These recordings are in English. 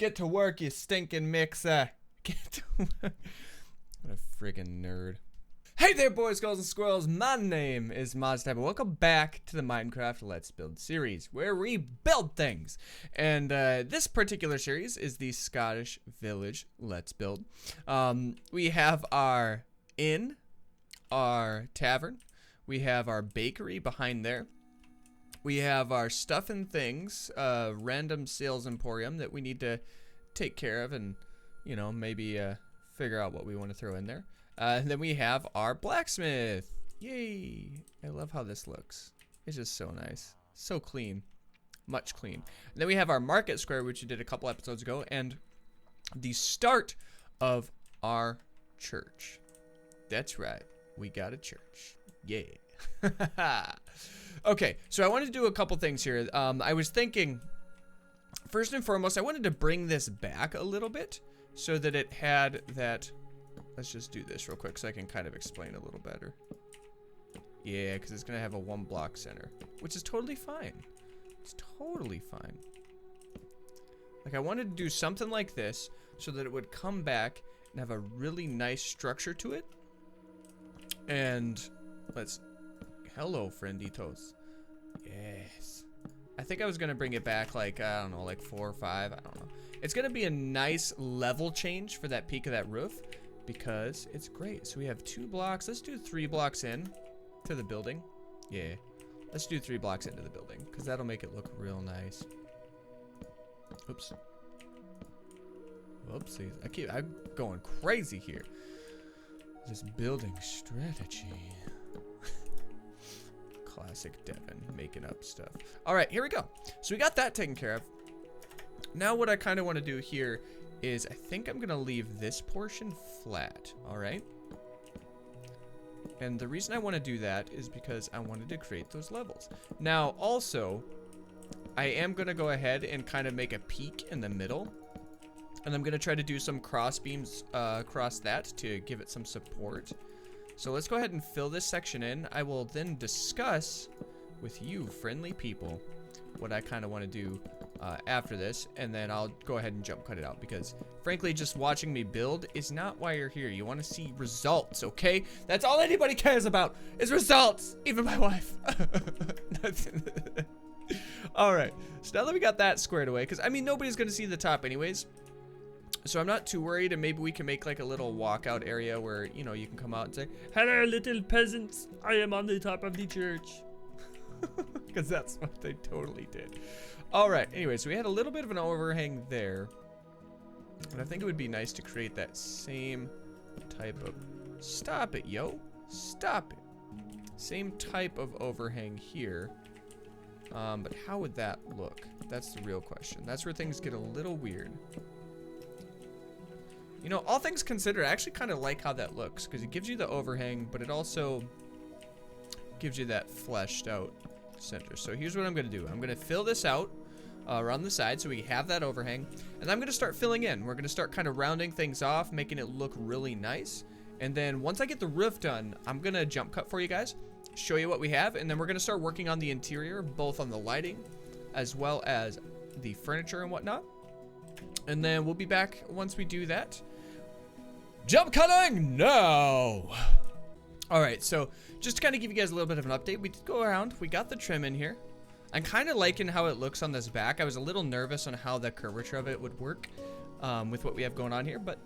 Get to work, you stinking mixer. Get to work. What a friggin' nerd. Hey there, boys, girls, and squirrels. My name is Modstab, and welcome back to the Minecraft Let's Build series, where we build things. And this particular series is the Scottish Village Let's Build. We have our inn, our tavern, we have our bakery behind there. We have our stuff and things, random sales emporium that we need to take care of and, you know, maybe figure out what we want to throw in there. And then we have our blacksmith. Yay! I love how this looks. It's just so nice. So clean. Much clean. And then we have our market square, which we did a couple episodes ago, and the start of our church. That's right. We got a church. Yay. Okay, so I wanted to do a couple things here. I was thinking, first and foremost, I wanted to bring this back a little bit so that it had that. Let's just do this real quick so I can kind of explain a little better. Yeah, because it's going to have a 1-block center, which is totally fine. It's totally fine. Like, I wanted to do something like this so that it would come back and have a really nice structure to it. And let's... Hello, frienditos. Yes. I think I was going to bring it back like, I don't know, like 4 or 5. I don't know. It's going to be a nice level change for that peak of that roof because it's great. So we have 2 blocks. Let's do 3 blocks in to the building. Yeah. Let's do 3 blocks into the building because that'll make it look real nice. Oops. Whoopsies. I'm going crazy here. This building strategy. Classic Devin making up stuff. All right, here we go. So we got that taken care of. Now what I kind of want to do here is I think I'm going to leave this portion flat. All right. And the reason I want to do that is because I wanted to create those levels. Now, also, I am going to go ahead and kind of make a peak in the middle. And I'm going to try to do some cross beams across that to give it some support. So let's go ahead and fill this section in. I will then discuss with you friendly people what I kind of want to do after this, and then I'll go ahead and jump cut it out because frankly just watching me build is not why you're here. You want to see results, okay? That's all anybody cares about is results, even my wife. All right, so now that we got that squared away, because I mean nobody's gonna see the top anyways, so I'm not too worried, and maybe we can make like a little walkout area where, you know, you can come out and say, hello, little peasants, I am on the top of the church. Because that's what they totally did. All right, anyway, so we had a little bit of an overhang there. And I think it would be nice to create that same type of... Stop it, yo. Stop it. Same type of overhang here. But how would that look? That's the real question. That's where things get a little weird. You know, all things considered, I actually kind of like how that looks because it gives you the overhang, but it also gives you that fleshed out center. So here's what I'm going to do. I'm going to fill this out around the side so we have that overhang, and I'm going to start filling in. We're going to start kind of rounding things off, making it look really nice. And then once I get the roof done, I'm going to jump cut for you guys, show you what we have, and then we're going to start working on the interior, both on the lighting as well as the furniture and whatnot. And then we'll be back once we do that. Jump cutting now! Alright, so just to kind of give you guys a little bit of an update, we did go around, we got the trim in here. I'm kind of liking how it looks on this back. I was a little nervous on how the curvature of it would work with what we have going on here, but,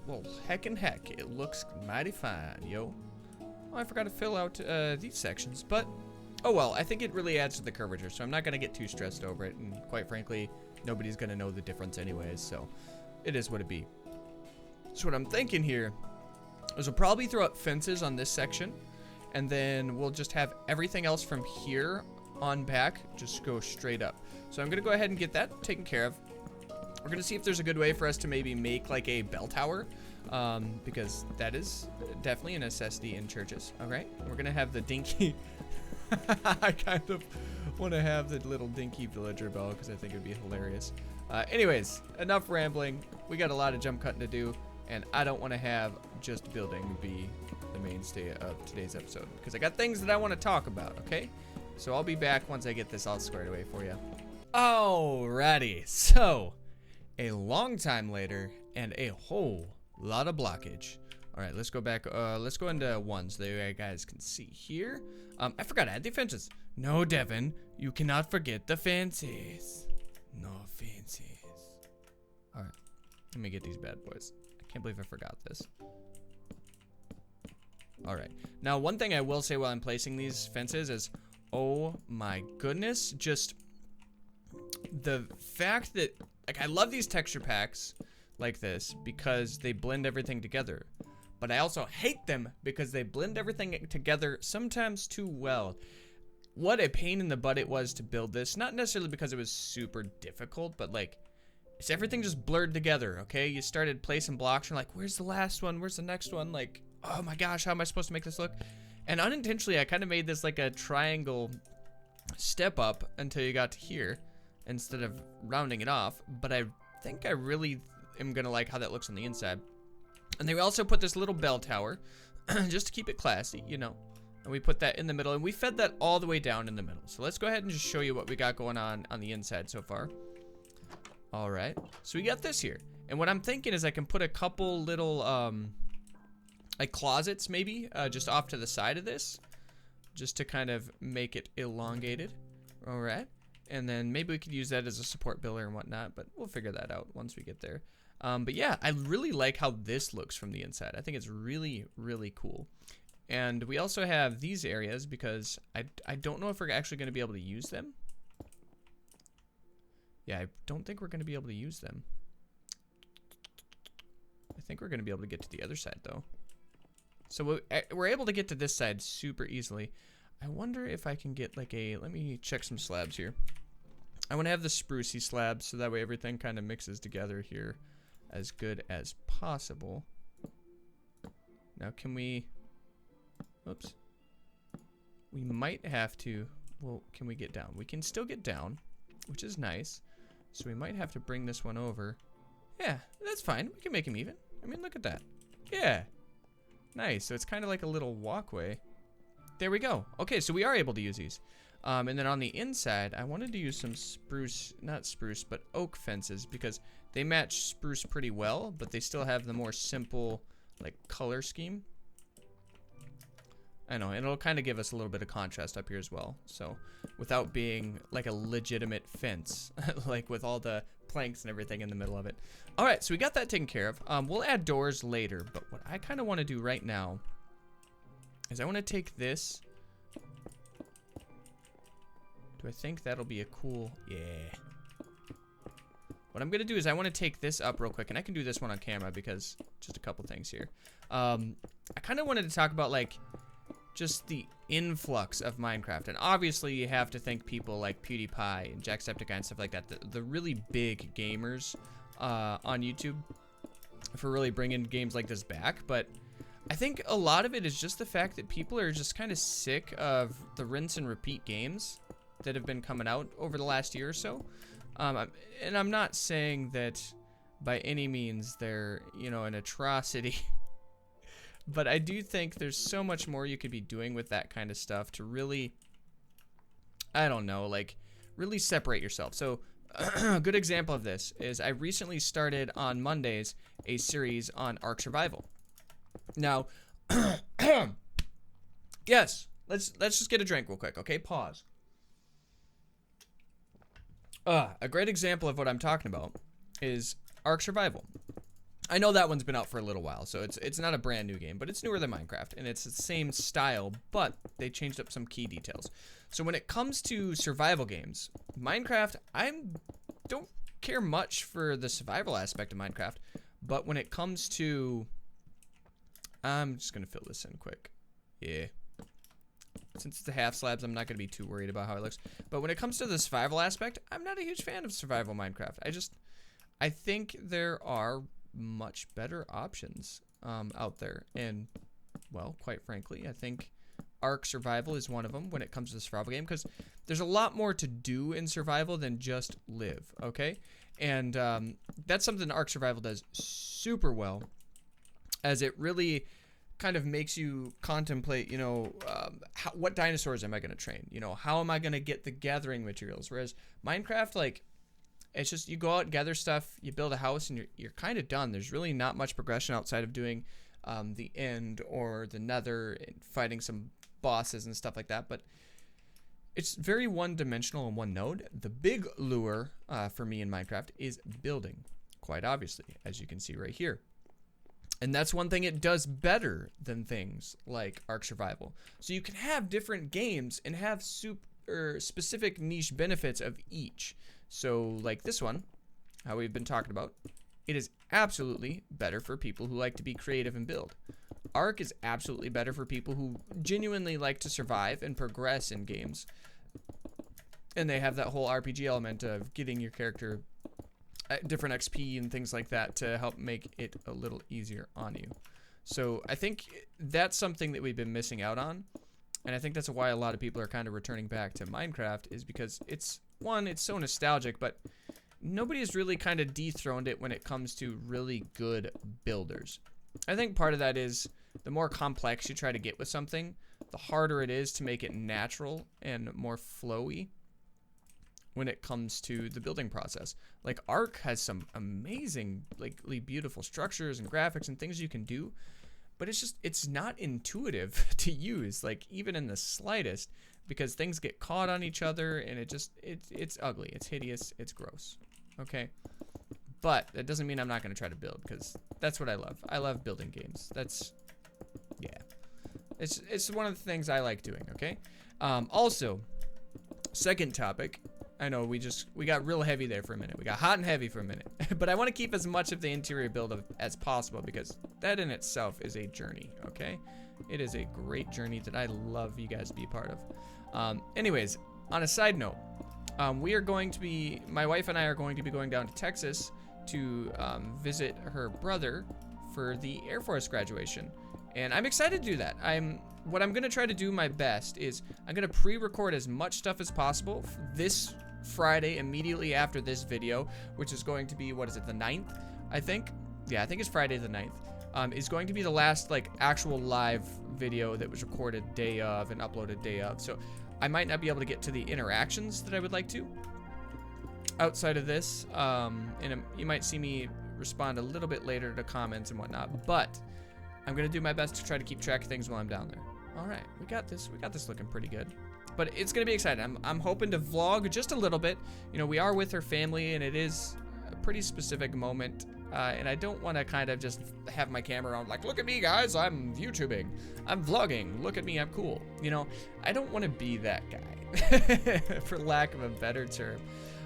well, heck, it looks mighty fine, yo. Oh, I forgot to fill out these sections, but, oh well, I think it really adds to the curvature, so I'm not going to get too stressed over it, and quite frankly, nobody's going to know the difference anyways, so it is what it be. So what I'm thinking here is we'll probably throw up fences on this section, and then we'll just have everything else from here on back just go straight up. So I'm gonna go ahead and get that taken care of. We're gonna see if there's a good way for us to maybe make like a bell tower, because that is definitely a necessity in churches. All right, we're gonna have the dinky. I kind of want to have the little dinky villager bell because I think it'd be hilarious. Anyways, enough rambling. We got a lot of jump cutting to do. And I don't want to have just building be the mainstay of today's episode because I got things that I want to talk about, okay? So I'll be back once I get this all squared away for you. Alrighty, so a long time later, and a whole lot of blockage. All right, let's go back. Let's go into ones that you guys can see here. I forgot to add the fences. No, Devin, you cannot forget the fences. No fences. All right, let me get these bad boys. I can't believe I forgot this. All right, now one thing I will say while I'm placing these fences is, oh my goodness, just the fact that, like, I love these texture packs like this because they blend everything together. But I also hate them because they blend everything together sometimes too well. What a pain in the butt it was to build this. Not necessarily because it was super difficult, but like, it's everything just blurred together, okay? You started placing blocks, you're like, where's the last one? Where's the next one? Like, oh my gosh, how am I supposed to make this look? And unintentionally, I kind of made this like a triangle step up until you got to here instead of rounding it off. But I think I really am gonna like how that looks on the inside. And they also put this little bell tower just to keep it classy, you know. And we put that in the middle, and we fed that all the way down in the middle. So let's go ahead and just show you what we got going on the inside so far. All right, so we got this here. And what I'm thinking is I can put a couple little, like closets maybe, just off to the side of this, just to kind of make it elongated. All right, and then maybe we could use that as a support pillar and whatnot, but we'll figure that out once we get there. But yeah, I really like how this looks from the inside. I think it's really, really cool. And we also have these areas because I don't know if we're actually going to be able to use them. Yeah, I don't think we're going to be able to use them. I think we're going to be able to get to the other side though. So we're able to get to this side super easily. I wonder if I can get like a, let me check some slabs here. I want to have the sprucey slabs so that way everything kind of mixes together here as good as possible. Now can we, oops. We might have to, well, can we get down? We can still get down, which is nice. So we might have to bring this one over. Yeah, that's fine. We can make him even. I mean, look at that. Yeah. Nice. So it's kind of like a little walkway. There we go. Okay, so we are able to use these. And then on the inside, I wanted to use some spruce, not spruce, but oak fences because they match spruce pretty well, but they still have the more simple, like, color scheme. I know, and it'll kind of give us a little bit of contrast up here as well. So, without being like a legitimate fence, like with all the planks and everything in the middle of it. All right, so we got that taken care of. We'll add doors later, but what I kind of want to do right now is I want to take this. Do I think that'll be a cool, yeah. What I'm gonna do is I want to take this up real quick, and I can do this one on camera because just a couple things here. I kind of wanted to talk about like just the influx of Minecraft, and obviously you have to thank people like PewDiePie and Jacksepticeye and stuff like that, the really big gamers on YouTube for really bringing games like this back. But I think a lot of it is just the fact that people are just kind of sick of the rinse and repeat games that have been coming out over the last year or so. And I'm not saying that by any means they're, you know, an atrocity. But I do think there's so much more you could be doing with that kind of stuff to really, I don't know, like really separate yourself. So a good example of this is I recently started on Mondays a series on Ark Survival. Now, yes, let's just get a drink real quick, okay? Pause. A great example of what I'm talking about is Ark Survival. I know that one's been out for a little while, so it's not a brand new game, but it's newer than Minecraft, and it's the same style, but they changed up some key details. So when it comes to survival games, Minecraft, I don't care much for the survival aspect of Minecraft, but when it comes to, I'm just gonna fill this in quick. Yeah. Since it's a half slabs, I'm not going to be too worried about how it looks. But when it comes to the survival aspect, I'm not a huge fan of survival Minecraft. I think there are much better options out there. And, well, quite frankly, I think Ark Survival is one of them when it comes to the survival game. Because there's a lot more to do in survival than just live, okay? And that's something Ark Survival does super well. As it really kind of makes you contemplate, you know, what dinosaurs am I going to train? You know, how am I going to get the gathering materials? Whereas Minecraft, like, it's just you go out, gather stuff, you build a house, and you're kind of done. There's really not much progression outside of doing the end or the nether and fighting some bosses and stuff like that. But it's very one-dimensional and one node. The big lure for me in Minecraft is building, quite obviously, as you can see right here. And that's one thing it does better than things like Ark Survival. So you can have different games and have specific niche benefits of each. So like this one, how we've been talking about, it is absolutely better for people who like to be creative and build. Ark is absolutely better for people who genuinely like to survive and progress in games. And they have that whole RPG element of getting your character different XP and things like that to help make it a little easier on you. So I think that's something that we've been missing out on. And I think that's why a lot of people are kind of returning back to Minecraft, is because it's so nostalgic, but nobody has really kind of dethroned it when it comes to really good builders. I think part of that is the more complex you try to get with something, the harder it is to make it natural and more flowy when it comes to the building process. Like Ark has some amazingly beautiful structures and graphics and things you can do, but it's not intuitive to use, like even in the slightest, because things get caught on each other and it's ugly, it's hideous, it's gross. Okay, but that doesn't mean I'm not going to try to build, because that's what I love. I love building games. It's one of the things I like doing. Okay. Also, second topic. I know we got real heavy there for a minute. We got hot and heavy for a minute, but I want to keep as much of the interior build as possible, because that in itself is a journey. Okay, it is a great journey that I love you guys to be part of. Anyways, on a side note, my wife and I are going to be going down to Texas to visit her brother for the Air Force graduation, and I'm excited to do that. What I'm gonna try to do my best is I'm gonna pre-record as much stuff as possible this Friday immediately after this video, which is going to be, what is it, the 9th, I think? Yeah, I think it's Friday the 9th. Is going to be the last like actual live video that was recorded day of and uploaded day of. So I might not be able to get to the interactions that I would like to outside of this. And you might see me respond a little bit later to comments and whatnot, but I'm gonna do my best to try to keep track of things while I'm down there. All right, we got this looking pretty good. But it's gonna be exciting. I'm hoping to vlog just a little bit. You know, we are with her family, and it is a pretty specific moment. And I don't want to kind of just have my camera on, like, look at me, guys, I'm YouTubing, I'm vlogging, look at me, I'm cool. You know, I don't want to be that guy, for lack of a better term.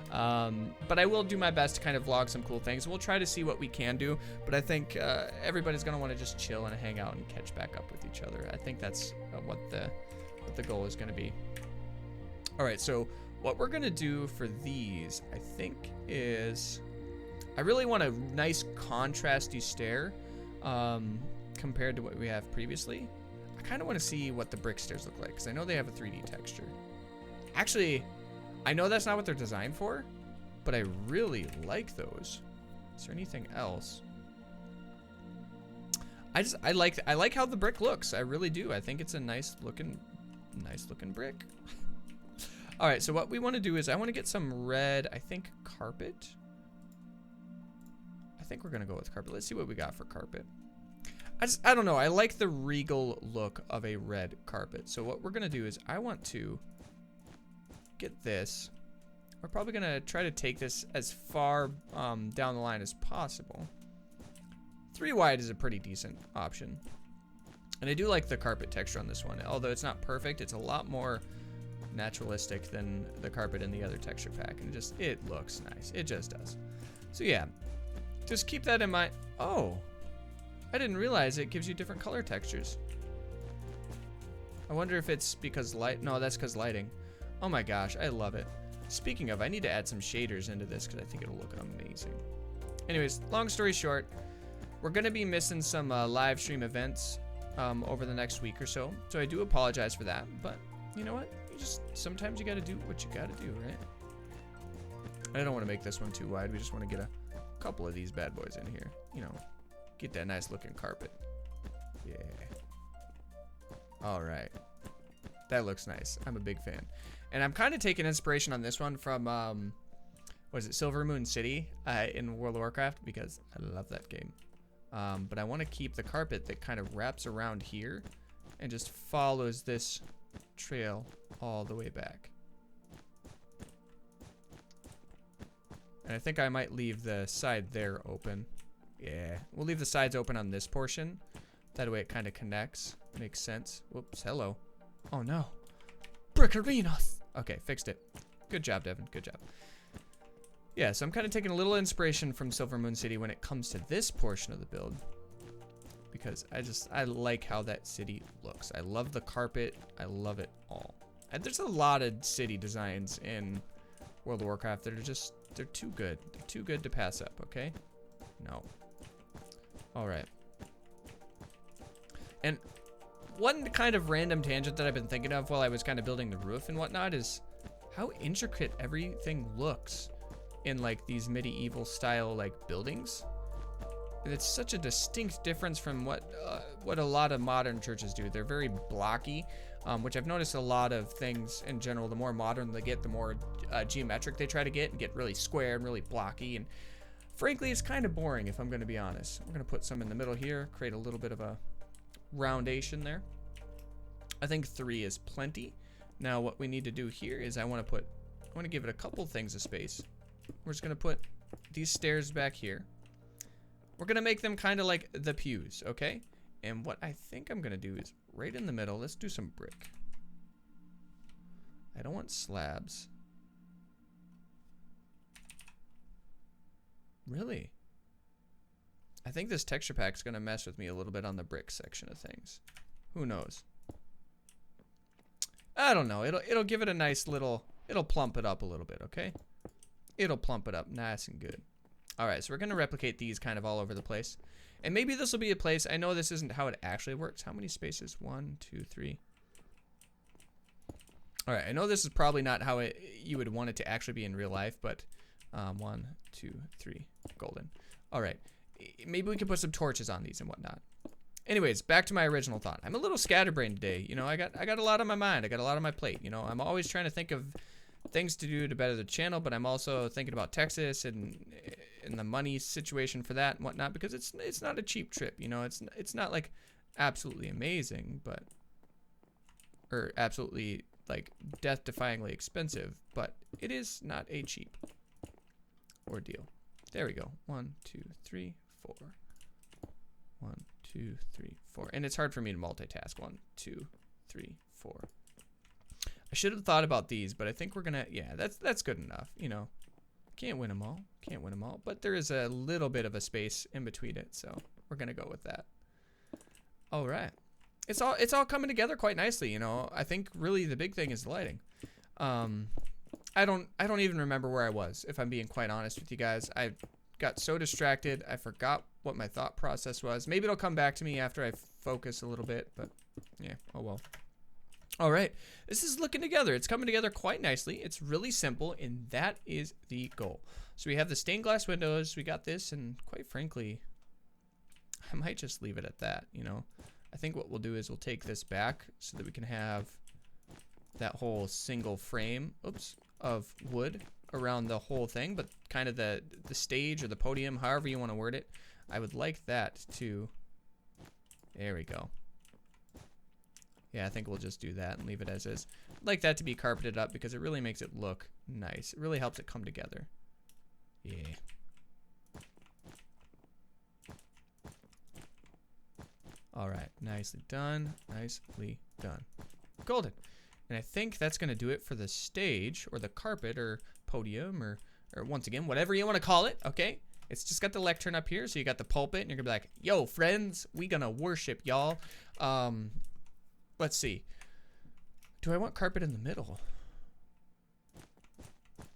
But I will do my best to kind of vlog some cool things. We'll try to see what we can do, but I think everybody's gonna want to just chill and hang out and catch back up with each other. I think that's what the goal is gonna be. All right, so what we're gonna do for these, I think, is I really want a nice contrasty stair compared to what we have previously. I kind of want to see what the brick stairs look like, because I know they have a 3D texture. Actually, I know that's not what they're designed for, but I really like those. Is there anything else? I like how the brick looks. I really do. I think it's a nice looking brick. All right, so what we want to do is I want to get some red, I think, carpet. I think we're gonna go with carpet. Let's see what we got for carpet. I don't know. I like the regal look of a red carpet. So what we're gonna do is I want to get this. We're probably gonna try to take this as far down the line as possible. 3 wide is a pretty decent option. And I do like the carpet texture on this one. Although it's not perfect, it's a lot more naturalistic than the carpet in the other texture pack. And it looks nice. It just does. So yeah, just keep that in mind. Oh, I didn't realize it gives you different color textures. I wonder if it's because no, that's because lighting. Oh my gosh, I love it. Speaking of, I need to add some shaders into this because I think it'll look amazing. Anyways, long story short, we're gonna be missing some live stream events over the next week or so. So I do apologize for that, but you know what? Sometimes you gotta do what you gotta do, right? I don't want to make this one too wide. We just want to get a couple of these bad boys in here. You know, get that nice looking carpet. Yeah. All right. That looks nice. I'm a big fan. And I'm kind of taking inspiration on this one from was it Silver Moon City in World of Warcraft, because I love that game. But I want to keep the carpet that kind of wraps around here and just follows this trail all the way back. And I think I might leave the side there open. Yeah, we'll leave the sides open on this portion. That way it kind of connects. Makes sense. Whoops, hello. Oh no. Brickarinos. Okay, fixed it. Good job, Devin, good job. Yeah, so I'm kind of taking a little inspiration from Silver Moon City when it comes to this portion of the build. Because I like how that city looks. I love the carpet. I love it all. And there's a lot of city designs in World of Warcraft that are just, they're too good. They're too good to pass up, okay? No. All right. And one kind of random tangent that I've been thinking of while I was kind of building the roof and whatnot is how intricate everything looks in like these medieval style like buildings. And it's such a distinct difference from what a lot of modern churches do. They're very blocky, which I've noticed a lot of things in general. The more modern they get, the more geometric they try to get and get really square and really blocky. And frankly, it's kind of boring if I'm going to be honest. We're going to put some in the middle here, create a little bit of a roundation there. I think 3 is plenty. Now what we need to do here is I want to give it a couple things of space. We're just going to put these stairs back here. We're going to make them kind of like the pews, okay? And what I think I'm going to do is right in the middle, let's do some brick. I don't want slabs. Really? I think this texture pack is going to mess with me a little bit on the brick section of things. Who knows? I don't know. It'll give it a nice little, it'll plump it up a little bit, okay? It'll plump it up nice and good. All right, so we're going to replicate these kind of all over the place. And maybe this will be a place, I know this isn't how it actually works. How many spaces? 1, 2, 3. All right, I know this is probably not how you would want it to actually be in real life, but 1, 2, 3, golden. All right, maybe we can put some torches on these and whatnot. Anyways, back to my original thought. I'm a little scatterbrained today. You know, I got a lot on my mind. I got a lot on my plate. You know, I'm always trying to think of things to do to better the channel, but I'm also thinking about Texas and the money situation for that and whatnot, because it's not a cheap trip. You know, it's not like absolutely amazing, but or absolutely like death-defyingly expensive, but it is not a cheap ordeal. There we go. 1, 2, 3, 4. 1, 2, 3, 4. And it's hard for me to multitask. 1, 2, 3, 4. I should have thought about these, but I think we're gonna, yeah, that's good enough. You know, can't win them all. Can't win them all. But there is a little bit of a space in between it, so we're gonna go with that. All right. It's all coming together quite nicely. You know, I think really the big thing is the lighting. I don't even remember where I was, if I'm being quite honest with you guys. I got so distracted, I forgot what my thought process was. Maybe it'll come back to me after I focus a little bit, but yeah, oh well. All right, this is looking together. It's coming together quite nicely. It's really simple, and that is the goal. So we have the stained glass windows. We got this, and quite frankly, I might just leave it at that, you know. I think what we'll do is we'll take this back so that we can have that whole single frame, of wood around the whole thing, but kind of the stage or the podium, however you want to word it. I would like that to, there we go. Yeah, I think we'll just do that and leave it as is. I'd like that to be carpeted up because it really makes it look nice. It really helps it come together. Yeah. All right, nicely done, nicely done. Golden. And I think that's gonna do it for the stage or the carpet or podium or once again, whatever you wanna call it, okay? It's just got the lectern up here, so you got the pulpit and you're gonna be like, yo, friends, we gonna worship y'all. Let's see. Do I want carpet in the middle?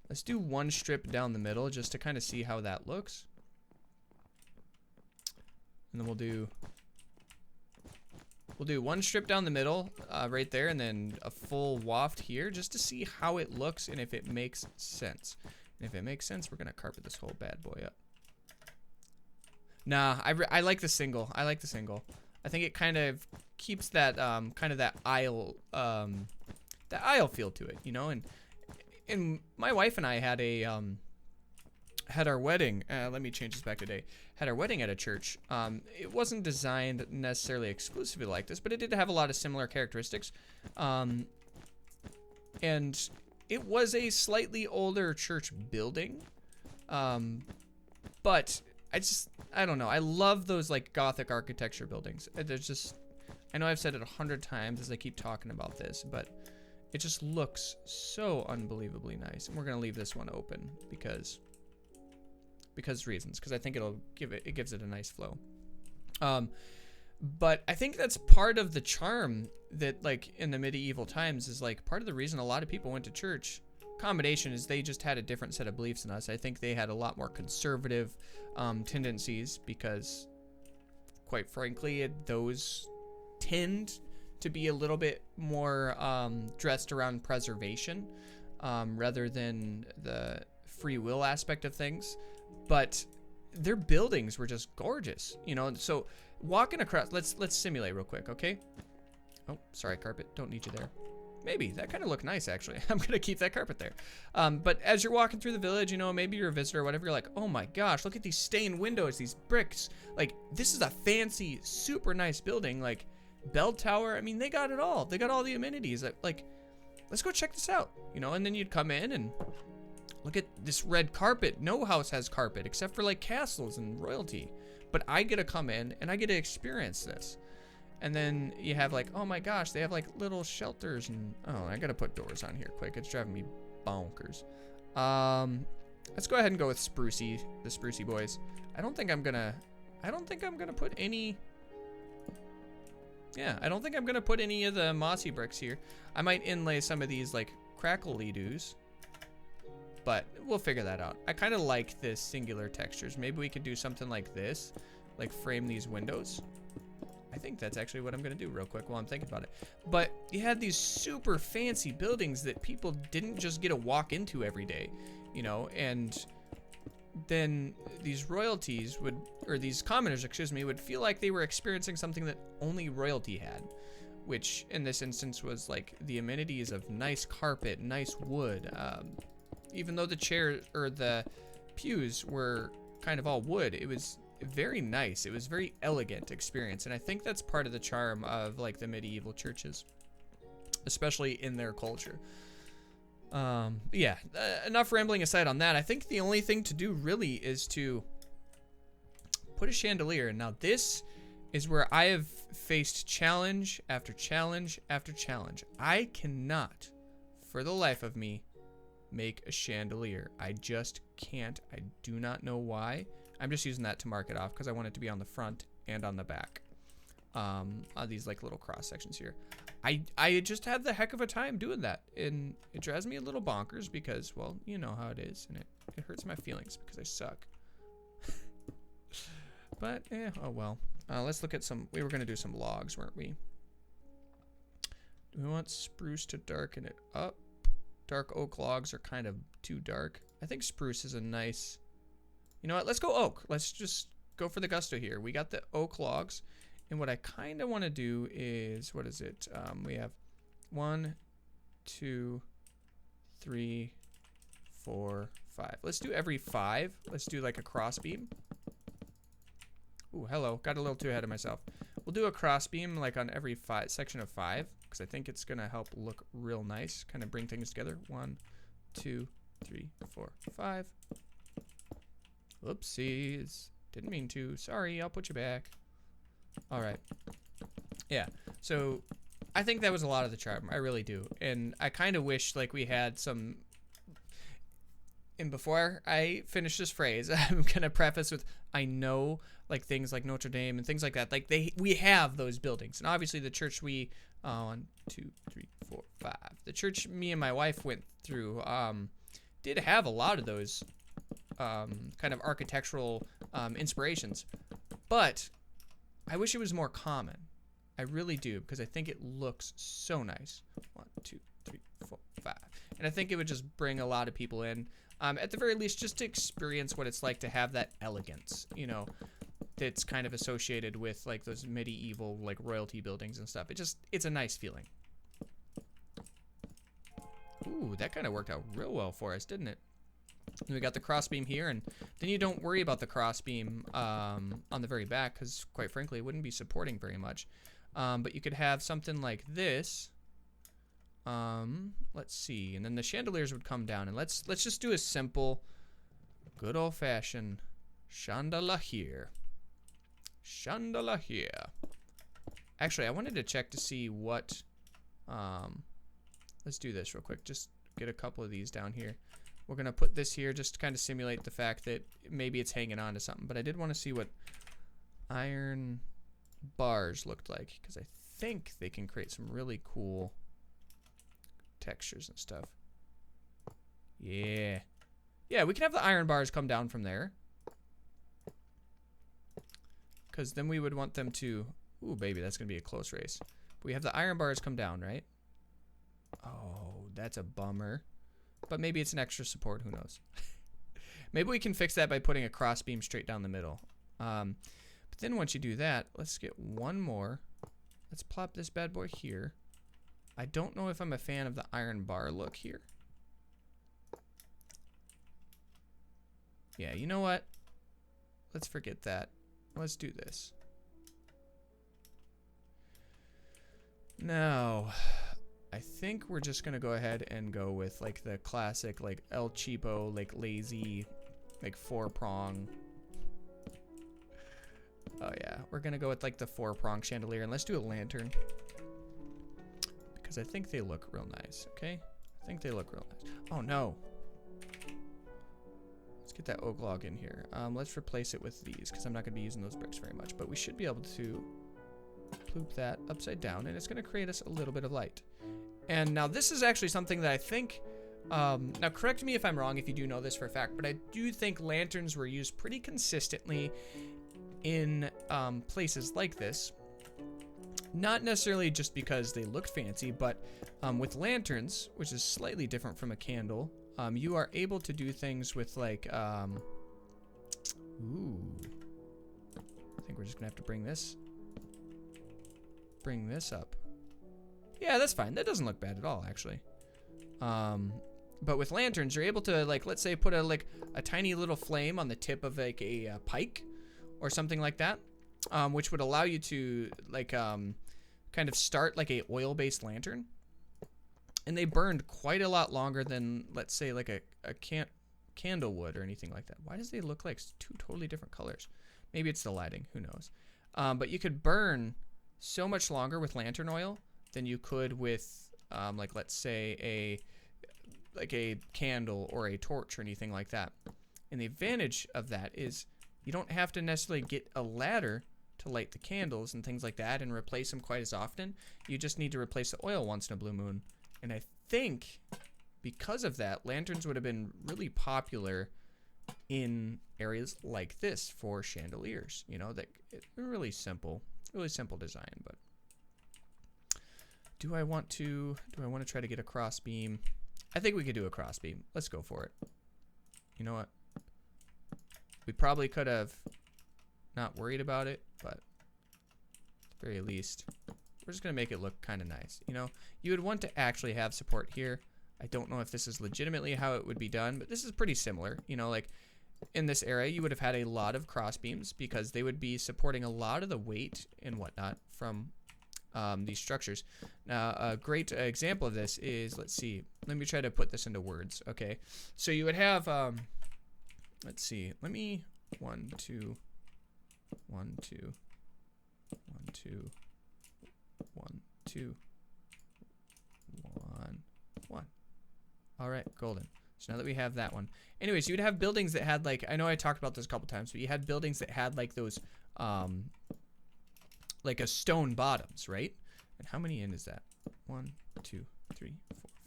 Let's do one strip down the middle just to kind of see how that looks. And then we'll do one strip down the middle right there, and then a full waft here just to see how it looks and if it makes sense. And if it makes sense, we're gonna carpet this whole bad boy up. Nah, I like the single. I like the single. I think it kind of keeps that kind of that aisle feel to it, you know. And my wife and I had a had our wedding, let me change this back today, had our wedding at a church. It wasn't designed necessarily exclusively like this, but it did have a lot of similar characteristics. And it was a slightly older church building. But I don't know. I love those like Gothic architecture buildings. There's just, I know I've said it 100 times as I keep talking about this, but it just looks so unbelievably nice. And we're going to leave this one open because reasons, because I think it gives it a nice flow. But I think that's part of the charm that, like, in the medieval times is, like, part of the reason a lot of people went to church. Combination is they just had a different set of beliefs than us. I think they had a lot more conservative tendencies because, quite frankly, those tend to be a little bit more dressed around preservation rather than the free will aspect of things. But their buildings were just gorgeous, you know. So walking across, let's simulate real quick, okay? Oh, sorry, carpet. Don't need you there. Maybe that kind of looked nice, actually. I'm gonna keep that carpet there. But as you're walking through the village, you know, maybe you're a visitor or whatever, you're like, oh my gosh, look at these stained windows, these bricks. Like, this is a fancy, super nice building. Like, bell tower. I mean, they got it all. They got all the amenities. Like, let's go check this out, you know. And then you'd come in and look at this red carpet. No house has carpet except for like castles and royalty. But I get to come in and I get to experience this. And then you have like, oh my gosh, they have like little shelters and, oh, I gotta put doors on here quick. It's driving me bonkers. Let's go ahead and go with the Sprucey boys. I don't think I'm gonna put any, I don't think I'm gonna put any of the mossy bricks here. I might inlay some of these like crackly-doos, but we'll figure that out. I kind of like this singular textures. Maybe we could do something like this, like frame these windows. I think that's actually what I'm gonna do real quick while I'm thinking about it. But you had these super fancy buildings that people didn't just get to walk into every day, you know, and then these royalties or these commoners, excuse me, would feel like they were experiencing something that only royalty had, which in this instance was like the amenities of nice carpet, nice wood. Even though the chair or the pews were kind of all wood, it was very nice. It was very elegant experience, and I think that's part of the charm of like the medieval churches, especially in their culture. Enough rambling aside on that. I think the only thing to do really is to put a chandelier. Now this is where I have faced challenge after challenge after challenge. I cannot, for the life of me, make a chandelier. I just can't. I do not know why. I'm just using that to mark it off because I want it to be on the front and on the back. On these like little cross sections here. I just had the heck of a time doing that, and it drives me a little bonkers because, well, you know how it is, and it hurts my feelings because I suck. But oh well. Let's look at some. We were gonna do some logs, weren't we? Do we want spruce to darken it up? Dark oak logs are kind of too dark. I think spruce is a nice. You know what? Let's go oak. Let's just go for the gusto here. We got the oak logs. And what I kind of want to do is, what is it? We have 1, 2, 3, 4, 5. Let's do every 5. Let's do like a cross beam. Ooh, hello. Got a little too ahead of myself. We'll do a cross beam like on every section of 5 because I think it's going to help look real nice. Kind of bring things together. 1, 2, 3, 4, 5. Whoopsies. Didn't mean to. Sorry, I'll put you back. All right. Yeah. So I think that was a lot of the charm. I really do. And I kind of wish like we had some. And before I finish this phrase, I'm going to preface with I know like things like Notre Dame and things like that. Like we have those buildings. And obviously the church 1, 2, 3, 4, 5. The church me and my wife went through did have a lot of those kind of architectural inspirations. But I wish it was more common. I really do, because I think it looks so nice. 1, 2, 3, 4, 5. And I think it would just bring a lot of people in. At the very least, just to experience what it's like to have that elegance, you know, that's kind of associated with like those medieval like royalty buildings and stuff. It's a nice feeling. Ooh, that kind of worked out real well for us, didn't it? And we got the crossbeam here, and then you don't worry about the crossbeam on the very back, because quite frankly, it wouldn't be supporting very much. But you could have something like this. Let's see, and then the chandeliers would come down, and let's just do a simple, good old-fashioned chandelier. Chandelier. Actually, I wanted to check to see what. Let's do this real quick. Just get a couple of these down here. We're gonna put this here just to kind of simulate the fact that maybe it's hanging on to something. But I did want to see what iron bars looked like, because I think they can create some really cool textures and stuff. Yeah, we can have the iron bars come down from there, because then we would want them to. Ooh, baby, that's gonna be a close race. But we have the iron bars come down, right? Oh, that's a bummer. But maybe it's an extra support, who knows. Maybe we can fix that by putting a crossbeam straight down the middle. But then once you do that, let's get one more. Let's plop this bad boy here. I don't know if I'm a fan of the iron bar look here. Yeah, you know what? Let's forget that. Let's do this. Now, I think we're just gonna go ahead and go with like the classic, like El Cheapo, like lazy, like 4-prong. Oh yeah, we're gonna go with like the 4-prong chandelier, and let's do a lantern, because I think they look real nice. Okay, I think they look real nice. Oh no, let's get that oak log in here. Let's replace it with these, because I'm not gonna be using those bricks very much, but we should be able to ploop that upside down, and it's gonna create us a little bit of light. And now this is actually something that I think, now correct me if I'm wrong if you do know this for a fact, but I do think lanterns were used pretty consistently in places like this. Not necessarily just because they looked fancy, but with lanterns, which is slightly different from a candle, you are able to do things with like, ooh, I think we're just gonna have to bring this up. Yeah, that's fine. That doesn't look bad at all, actually. But with lanterns, you're able to, like, let's say put a tiny little flame on the tip of like a pike or something like that, which would allow you to like kind of start like a oil-based lantern. And they burned quite a lot longer than, let's say, like a candle would or anything like that. Why does they look like two totally different colors? Maybe it's the lighting. Who knows? But you could burn so much longer with lantern oil than you could with, like, let's say a candle or a torch or anything like that. And the advantage of that is you don't have to necessarily get a ladder to light the candles and things like that and replace them quite as often. You just need to replace the oil once in a blue moon. And I think because of that, lanterns would have been really popular in areas like this for chandeliers. You know, that really simple design. But do I want to try to get a cross beam? I think we could do a cross beam. Let's go for it. You know what? We probably could have not worried about it, but at the very least, we're just gonna make it look kind of nice. You know, you would want to actually have support here. I don't know if this is legitimately how it would be done, but this is pretty similar. You know, like in this area, you would have had a lot of cross beams because they would be supporting a lot of the weight and whatnot from these structures. Now, a great example of this is, let's see, let me try to put this into words. Okay, so you would have, let's see, let me 1 2 1 2 1 2 1 2 1 1. All right, golden. So now that we have that one, anyways, you would have buildings that had, like, I know I talked about this a couple times, but you had buildings that had like those like a stone bottoms, right? And how many in is that? 1 2 3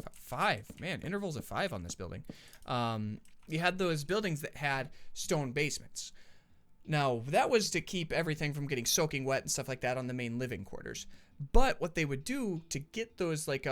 4 5. Man, intervals of 5 on this building. You had those buildings that had stone basements. Now, that was to keep everything from getting soaking wet and stuff like that on the main living quarters. But what they would do to get those like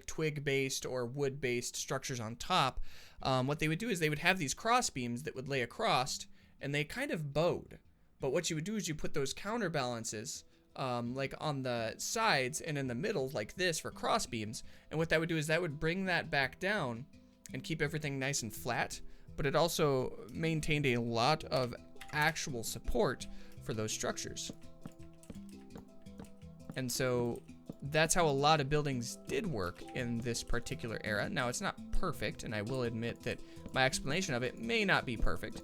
twig-based or wood-based structures on top, what they would do is they would have these cross beams that would lay across, and they kind of bowed. But what you would do is you put those counterbalances like on the sides and in the middle like this for cross beams. And what that would do is that would bring that back down and keep everything nice and flat, but it also maintained a lot of actual support for those structures. And so that's how a lot of buildings did work in this particular era. Now, it's not perfect, and I will admit that my explanation of it may not be perfect,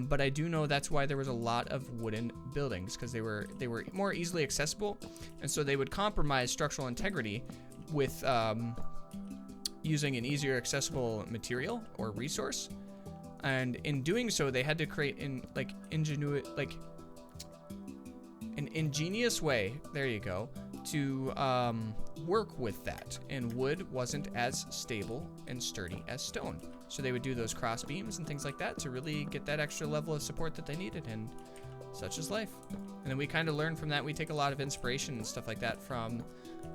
but I do know that's why there was a lot of wooden buildings, because they were more easily accessible, and so they would compromise structural integrity with using an easier accessible material or resource. And in doing so, they had to create an ingenious way, there you go, to work with that. And wood wasn't as stable and sturdy as stone. So they would do those cross beams and things like that to really get that extra level of support that they needed, and such is life. And then we kind of learn from that. We take a lot of inspiration and stuff like that from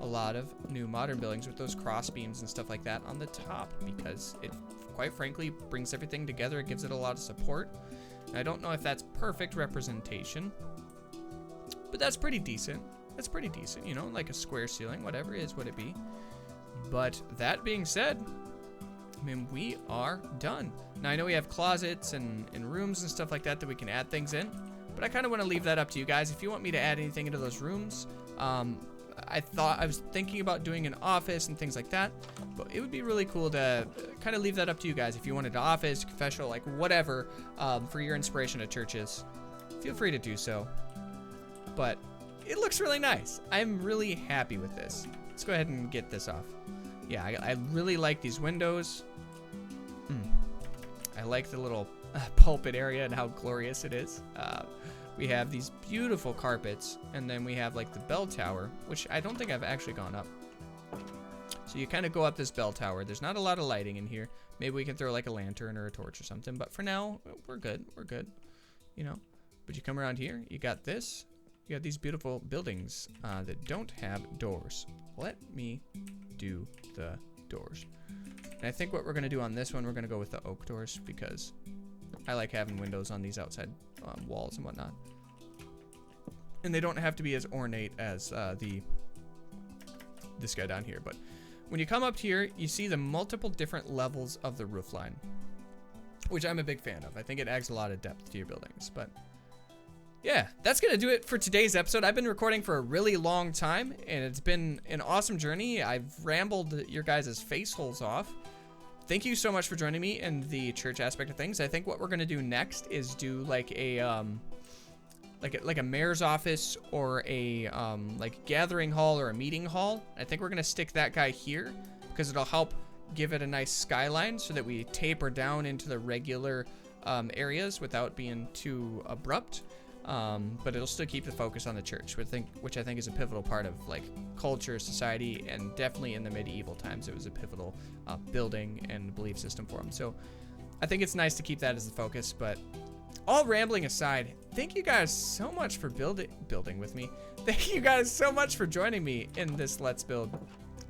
a lot of new modern buildings with those cross beams and stuff like that on the top, because it, quite frankly, brings everything together. It gives it a lot of support. And I don't know if that's perfect representation, but that's pretty decent. That's pretty decent, you know, like a square ceiling, whatever is what it be. But that being said, I mean, we are done. Now, I know we have closets and rooms and stuff like that we can add things in, but I kind of want to leave that up to you guys. If you want me to add anything into those rooms, I was thinking about doing an office and things like that, but it would be really cool to kind of leave that up to you guys. If you wanted an office, confessional, like whatever, for your inspiration at churches, feel free to do so. But it looks really nice. I'm really happy with this. Let's go ahead and get this off. Yeah, I really like these windows. I like the little pulpit area and how glorious it is. We have these beautiful carpets, and then we have like the bell tower, which I don't think I've actually gone up. So you kind of go up this bell tower. There's not a lot of lighting in here. Maybe we can throw like a lantern or a torch or something, but for now, we're good. We're good, you know. But you come around here, you got this. You got these beautiful buildings that don't have doors. Let me do the doors. And I think what we're going to do on this one, we're going to go with the oak doors, because I like having windows on these outside walls and whatnot. And they don't have to be as ornate as this guy down here. But when you come up here, you see the multiple different levels of the roof line, which I'm a big fan of. I think it adds a lot of depth to your buildings. But yeah, that's going to do it for today's episode. I've been recording for a really long time, and it's been an awesome journey. I've rambled your guys' face holes off. Thank you so much for joining me in the church aspect of things. I think what we're going to do next is do like a mayor's office or a like gathering hall or a meeting hall. I think we're going to stick that guy here because it'll help give it a nice skyline so that we taper down into the regular areas without being too abrupt. But it'll still keep the focus on the church, which I think is a pivotal part of like culture, society, and definitely in the medieval times it was a pivotal building and belief system for them. So I think it's nice to keep that as the focus. But all rambling aside, thank you guys so much for building with me. Thank you guys so much for joining me in this Let's Build.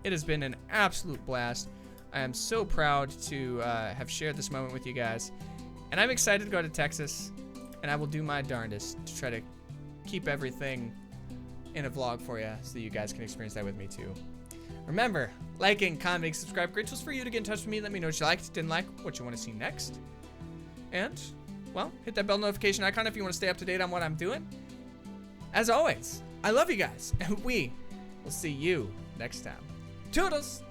It has been an absolute blast. I am so proud to have shared this moment with you guys, and I'm excited to go to Texas. And I will do my darndest to try to keep everything in a vlog for you so that you guys can experience that with me too. Remember, liking, commenting, subscribe. Great tools for you to get in touch with me. Let me know what you liked, didn't like, what you want to see next. And, well, hit that bell notification icon if you want to stay up to date on what I'm doing. As always, I love you guys, and we will see you next time. Toodles!